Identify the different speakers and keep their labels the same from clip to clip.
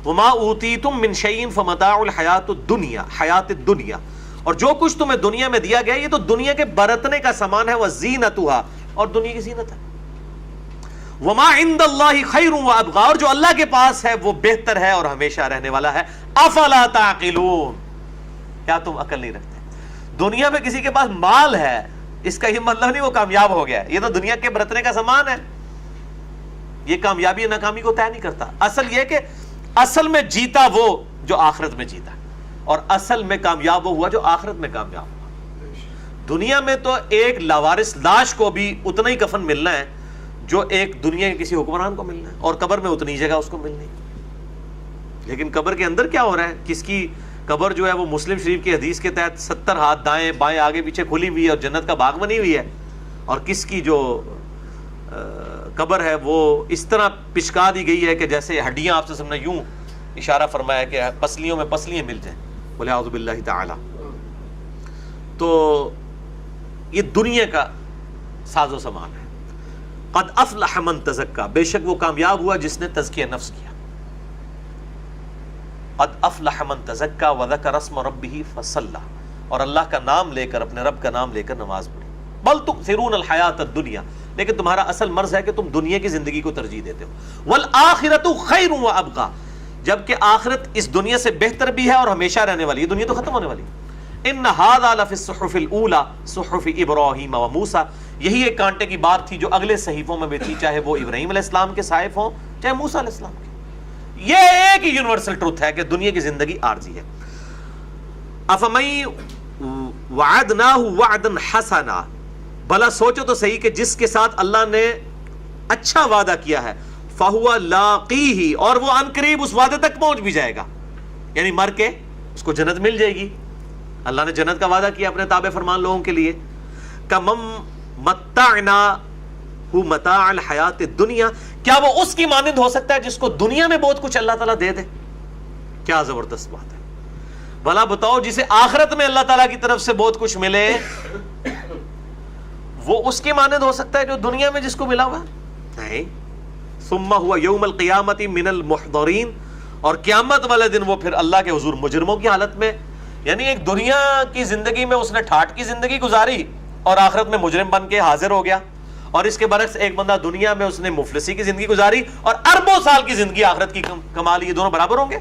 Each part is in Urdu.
Speaker 1: وما اوتیتم من شیء فمتاع الحیات الدنیا، حیات الدنیا، اور جو کچھ تمہیں دنیا میں دیا گیا یہ تو دنیا کے برتنے کا سامان ہے، وزینتھا، اور دنیا کی زینت ہے، وما عند اللہ خیر وابقی، اور جو اللہ کے پاس ہے وہ بہتر ہے اور ہمیشہ رہنے والا ہے، افلا تعقلون، کیا تم عقل نہیں رکھتے؟ دنیا میں کسی کے پاس مال ہے اس کا یہ مطلب نہیں وہ کامیاب ہو گیا ہے، یہ تو دنیا کے برتنے کا سامان ہے، یہ کامیابی یا ناکامی کو طے نہیں کرتا۔ اصل یہ کہ اصل میں جیتا وہ جو آخرت میں جیتا، اور اصل میں کامیاب وہ ہوا جو آخرت میں کامیاب ہوا۔ دنیا میں تو ایک لاوارث لاش کو بھی اتنا ہی کفن ملنا ہے جو ایک دنیا کے کسی حکمران کو ملنا ہے، اور قبر میں اتنی جگہ اس کو ملنی ہے۔ لیکن قبر کے اندر کیا ہو رہا ہے؟ کس کی قبر جو ہے وہ مسلم شریف کی حدیث کے تحت 70 ہاتھ دائیں بائیں آگے پیچھے کھلی ہوئی ہے اور جنت کا باغ بنی ہوئی ہے، اور کس کی جو قبر ہے وہ اس طرح پچکا دی گئی ہے کہ جیسے ہڈیاں، آپ سے نے یوں اشارہ فرمایا کہ پسلیوں میں پسلیاں مل جائیں، بولے اعوذ باللہ تعالی۔ تو یہ دنیا کا ساز و سامان ہے۔ قد افلح من تزکا، بے شک وہ کامیاب ہوا جس نے تزکیہ نفس کیا۔ قد افلح من تزکا وذکر اسم ربہ فصلی، اور اللہ کا نام لے کر، اپنے رب کا نام لے کر نماز پڑھی۔ بل تؤثرون الحیات الدنیا، لیکن تمہارا اصل مرض ہے کہ تم دنیا کی زندگی کو ترجیح دیتے ہو۔ والآخرۃ خیر وابقی، جبکہ آخرت اس دنیا سے بہتر بھی ہے اور ہمیشہ رہنے والی ہے، دنیا تو ختم ہونے والی ہے۔ ان ھذا لفی الصحف الاولی صحف ابراہیم و موسیٰ، یہی ایک کانٹے کی بات تھی جو اگلے صحیفوں میں بھی تھی، چاہے وہ ابراہیم علیہ السلام کے صحائف ہوں چاہے موسیٰ علیہ السلام کے۔ یہ ایک ہی یونیورسل ٹروتھ ہے کہ دنیا کی زندگی عارضی ہے۔ افمن وعدناہ وعدا حسنا، بھلا سوچو تو صحیح کہ جس کے ساتھ اللہ نے اچھا وعدہ کیا ہے، فَهُوَ لَاقِيهِ، اور وہ عنقریب اس وعدے تک پہنچ بھی جائے گا، یعنی مر کے اس کو جنت مل جائے گی۔ اللہ نے جنت کا وعدہ کیا اپنے تابع فرمان لوگوں کے لیے۔ کَمَن مَتَّعْنَاهُ مَتَاعَ الْحَيَاةِ الدُّنْيَا، کیا وہ اس کی مانند ہو سکتا ہے جس کو دنیا میں بہت کچھ اللہ تعالیٰ دے دے؟ کیا زبردست بات ہے۔ بھلا بتاؤ جسے آخرت میں اللہ تعالیٰ کی طرف سے بہت کچھ ملے، وہ اس کی مانند ہو سکتا ہے جو دنیا میں جس کو ملا ہوا؟ نہیں۔ ثم هو یوم القیامت من المحضرین، اور قیامت والے دن وہ پھر اللہ کے حضور مجرموں کی حالت میں، یعنی ایک دنیا کی زندگی میں اس نے ٹھاٹ کی زندگی گزاری اور آخرت میں مجرم بن کے حاضر ہو گیا، اور اس کے برعکس ایک بندہ دنیا میں اس نے مفلسی کی زندگی گزاری اور اربوں سال کی زندگی آخرت کی کما لی، یہ دونوں برابر ہوں گے؟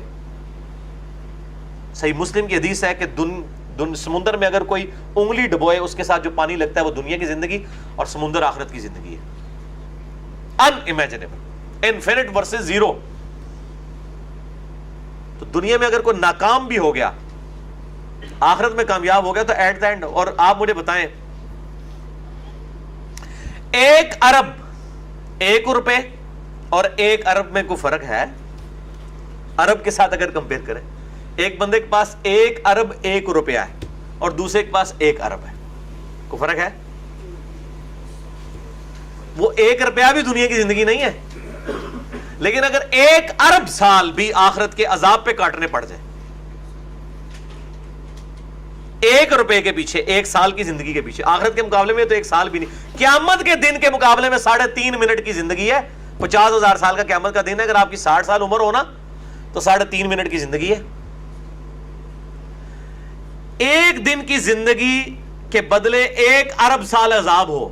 Speaker 1: صحیح مسلم کی حدیث ہے کہ سمندر میں اگر کوئی انگلی ڈبوئے اس کے ساتھ جو پانی لگتا ہے وہ دنیا کی زندگی، اور سمندر آخرت کی زندگی ہے۔ ان امیجنیبل، انفینٹ ورسز زیرو۔ تو دنیا میں اگر کوئی ناکام بھی ہو گیا، آخرت میں کامیاب ہو گیا، تو ایٹ دا اینڈ، اور آپ مجھے بتائیں 1 ارب 1 روپے اور 1 ارب میں کوئی فرق ہے؟ ارب کے ساتھ اگر کمپیئر کریں، ایک بندے کے پاس 1 ارب 1 روپیہ ہے اور دوسرے کے پاس 1 ارب ہے، کوئی فرق ہے؟ وہ 1 روپیہ بھی دنیا کی زندگی نہیں ہے، لیکن اگر 1 ارب سال بھی آخرت کے عذاب پہ کاٹنے پڑ جائیں، 1 روپے کے پیچھے 1 سال کی زندگی کے پیچھے، آخرت کے مقابلے میں تو 1 سال بھی نہیں، قیامت کے دن کے مقابلے میں 3.5 منٹ کی زندگی ہے، 50,000 سال کا قیامت کا دن ہے، اگر آپ کی 60 سال عمر ہونا تو 3.5 منٹ کی زندگی ہے۔ ایک دن کی زندگی کے بدلے 1 ارب سال عذاب ہو،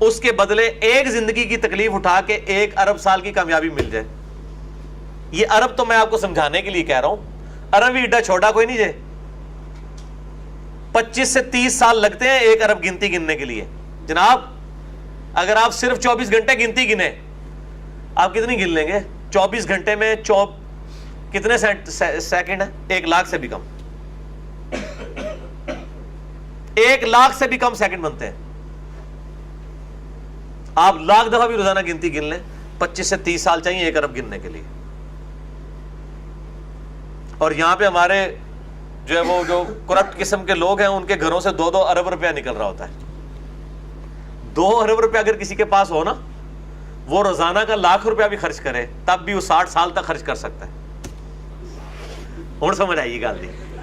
Speaker 1: اس کے بدلے ایک زندگی کی تکلیف اٹھا کے 1 ارب سال کی کامیابی مل جائے۔ یہ ارب تو میں آپ کو سمجھانے کے لیے کہہ رہا ہوں، ارب بھی ایڈا چھوٹا کوئی نہیں جائے، 25 سے 30 سال لگتے ہیں 1 ارب گنتی گننے کے لیے۔ جناب اگر آپ صرف 24 گھنٹے گنتی گنے، آپ کتنی گن لیں گے؟ 24 گھنٹے میں کتنے سیکنڈ ہیں؟ 1 لاکھ سے بھی کم، 1 لاکھ سے بھی کم سیکنڈ بنتے ہیں۔ آپ 1,00,000 دفعہ بھی روزانہ گنتی گن لیں، 25 سے 30 سال چاہیے 1 ارب گننے کے لیے۔ اور یہاں پہ ہمارے جو ہے وہ جو کرپٹ قسم کے لوگ ہیں، ان کے گھروں سے 2-2 ارب روپیہ نکل رہا ہوتا ہے۔ 2 ارب روپیہ اگر کسی کے پاس ہو نا، وہ روزانہ کا 1,00,000 روپیہ بھی خرچ کرے تب بھی وہ 60 سال تک خرچ کر سکتا ہے۔ اور سمجھ آئیے گا،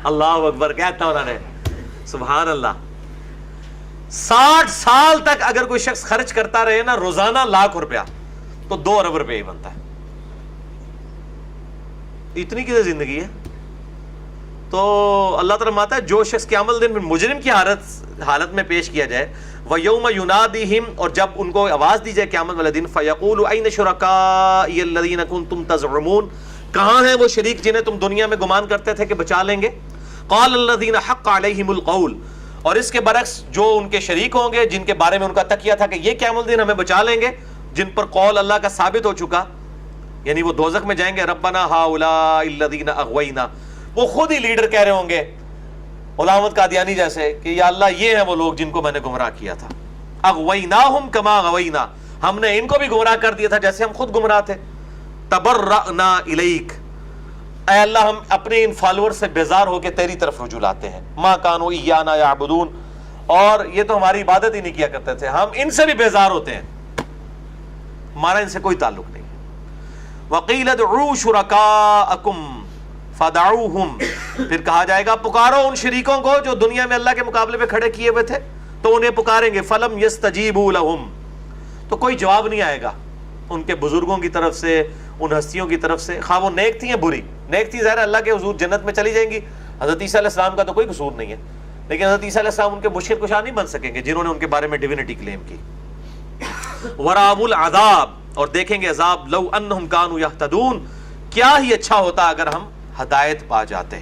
Speaker 1: اللہ اکبر کہتا انہوں نے، سبحان اللہ۔ 60 سال تک اگر کوئی شخص خرچ کرتا رہے نا روزانہ 1,00,000 روپیہ، تو 2 ارب روپے ہی بنتا ہے۔ اتنی کدھر زندگی ہے؟ تو اللہ تعالیٰ فرماتا ہے جو شخص قیامت دن میں مجرم کی حالت میں پیش کیا جائے، وَيَوْمَ يُنَادِهِمْ، اور جب ان کو آواز دی جائے قیامت والے دن، فَيَقُولُ أَيْنَ شُرَكَائِيَ الَّذِينَ كُنْتُمْ تَزْعُمُونَ، کہاں ہیں وہ شریک جنہیں تم دنیا میں گمان کرتے تھے کہ بچا لیں گے؟ قَالَ الَّذِينَ حَقَّ عَلَيْهِمُ الْقَوْلُ، اور اس کے برعکس جو ان کے شریک ہوں گے جن کے بارے میں ان کا تقیہ تھا کہ یہ قیامت دن ہمیں بچا لیں گے، جن پر قول اللہ کا ثابت ہو چکا، یعنی وہ دوزخ میں جائیں گے، ربنا ہؤلاء الذین اغوینا، وہ خود ہی لیڈر کہہ رہے ہوں گے علامت قادیانی جیسے کہ یا اللہ یہ ہیں وہ لوگ جن کو میں نے گمراہ کیا تھا، اغویناہم کما غوینا، ہم نے ان کو بھی گمراہ کر دیا تھا جیسے ہم خود گمراہ تھے، تبرأنا الیک، اے اللہ ہم اپنے ان فالوور سے بیزار ہو کے تیری طرف رجوع لاتے ہیں، ما کانوا ایانا یعبدون، اور یہ تو ہماری عبادت ہی نہیں کیا کرتے تھے، ہم ان سے بھی بیزار ہوتے ہیں، ہمارا ان سے کوئی تعلق نہیں۔ وَقِيلَ ادْعُوا شُرَكَاءَكُمْ فَدَعُوهُمْ، پھر کہا جائے گا پکارو ان شریکوں کو جو دنیا میں اللہ کے مقابلے پہ کھڑے کیے ہوئے تھے، تو انہیں پکاریں گے، فَلَمْ يَسْتَجِيبُوا لَهُمْ، تو کوئی جواب نہیں آئے گا ان کے بزرگوں کی طرف سے، ان ہستیوں کی طرف سے، خواہ وہ نیک تھی یا بری۔ نیک تھی ظاہر اللہ کے حضور جنت میں چلی جائیں گی، حضرت عیسیٰ علیہ السلام کا تو کوئی قصور نہیں ہے، لیکن حضرت عیسیٰ علیہ السلام ان کے مشکل کشا نہیں بن سکیں گے جنہوں نے ان کے بارے میں ڈیوینٹی کلیم کی۔ وَرَأَوُا الْعَذَابَ، اور دیکھیں گے عذاب، لَوْ أَنَّهُمْ كَانُوا يَهْتَدُونَ، کیا ہی اچھا ہوتا اگر ہم ہدایت پا جاتے۔